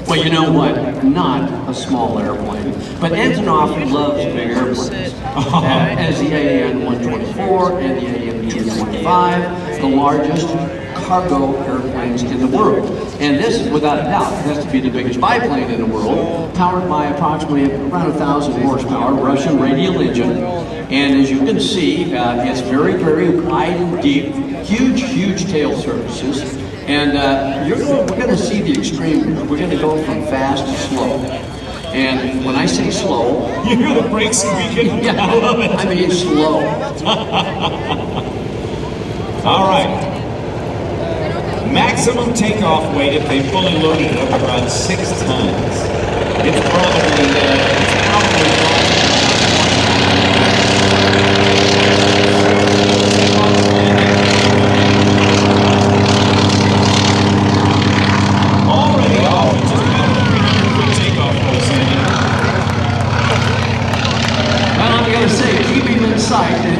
Well, you know what? Not a small airplane. But Antonov loves big airplanes. As the AN-124 and the AN-225, the largest cargo airplanes in the world. And this, without a doubt, has to be the biggest biplane in the world, powered by approximately around 1,000 horsepower Russian radial engine. And as you can see, it's very, very wide and deep, huge tail surfaces. And we're going to see the extreme. We're going to go from fast to slow. And when I say slow, you hear the brakes squeaking? Yeah, I love it. I mean slow. All right. Maximum takeoff weight if they fully loaded it up around 6 tons. It's probably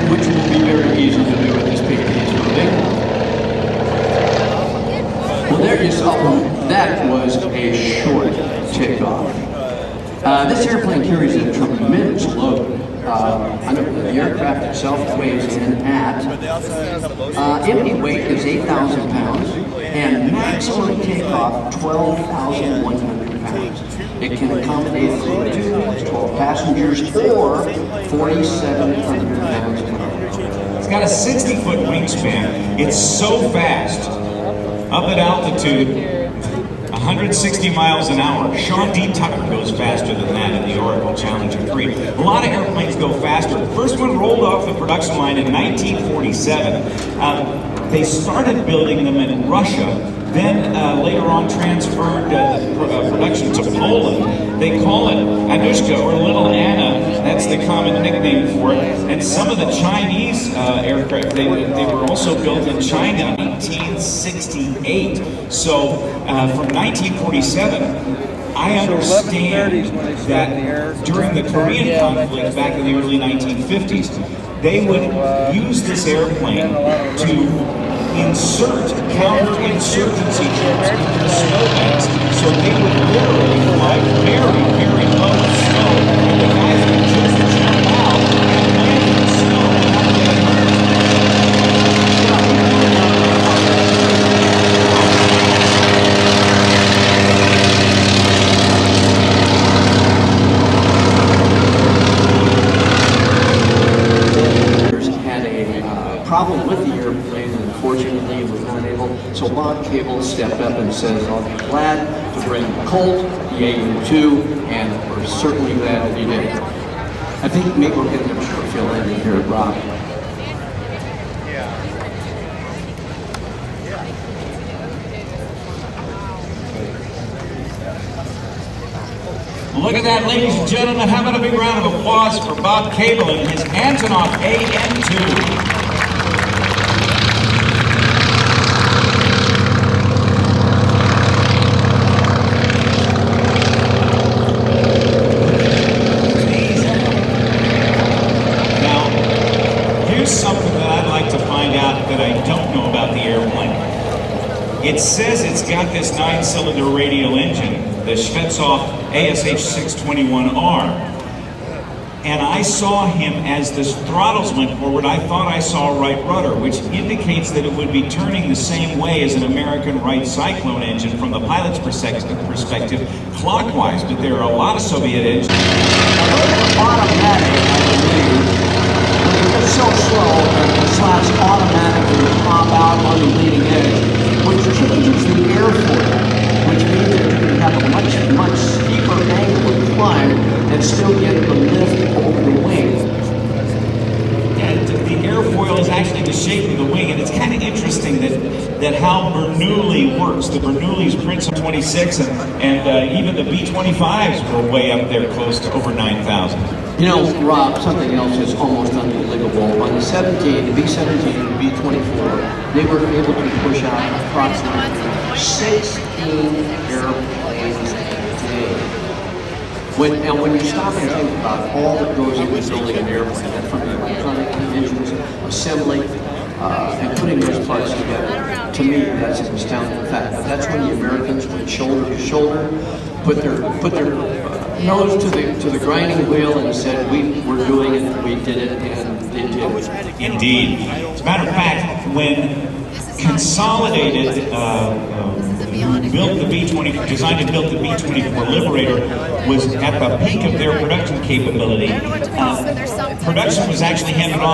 which will be very easy to do with this PP's moving. Well, there you saw, that was a short takeoff. This airplane carries a tremendous load. The aircraft itself weighs in at, empty weight is 8,000 pounds, and maximum takeoff 12,100 pounds. It can accommodate a crew of 2, 12 passengers, or 4,700 pounds of load. It's got a 60-foot wingspan. It's so fast. Up at altitude, 160 miles an hour. Sean D. Tucker goes faster than that in the Oracle Challenger 3. A lot of airplanes go faster. The first one rolled off the production line in 1947. They started building them in Russia. Then later on transferred production to Poland. They call it Anushka or Little Anna. That's the common nickname for it. And some of the Chinese aircraft, they were also built in China in 1968. So from 1947, I understand that during the Korean conflict back in the early 1950s, they would use this airplane to insert counter-insurgency troops into the snowbanks, so they would literally fly very low in snow, and the guys would just jump out and land in the snow and not get hurt. Had a problem with the airplane, and unfortunately was not able. So Bob Cable stepped up and says, "I'll be glad to bring Colt, the AU-2, and we're certainly glad that he did." I think maybe we're getting a short fill in here, Rob. Look at that, ladies and gentlemen. How about a big round of applause for Bob Cable and his Antonov AN-2. Something that I'd like to find out that I don't know about the airplane. It says it's got this 9-cylinder radial engine, the Shvetsov ASH-621R. And I saw him as the throttles went forward, I thought I saw right rudder, which indicates that it would be turning the same way as an American Wright Cyclone engine from the pilot's perspective, clockwise, but there are a lot of Soviet engines. It's so slow that the slats automatically pop out on the leading edge, which changes the airfoil, which means that you can have a much steeper angle of climb and still get the lift over the wing. And the airfoil is actually the shape of the wing, and it's kind of interesting that how Bernoulli works. The Bernoulli's Prince of 26 and even the B-25s were way up there close to over 9,000. You know, Rob, something else is almost unbelievable. On the B-17 and the B-24, they were able to push out approximately 16 airplanes a day. When you stop and think about all that goes into building an airplane, from the electronic engines, assembly, and putting those parts together. To me, that's an astounding fact. But that's when the Americans went shoulder to shoulder, put their nose to the grinding wheel and said, we're doing it, we did it, and they did. Indeed. As a matter of fact, when Consolidated built the B-24, designed and built the B-24 Liberator, was at the peak of their production capability. Production was actually handed off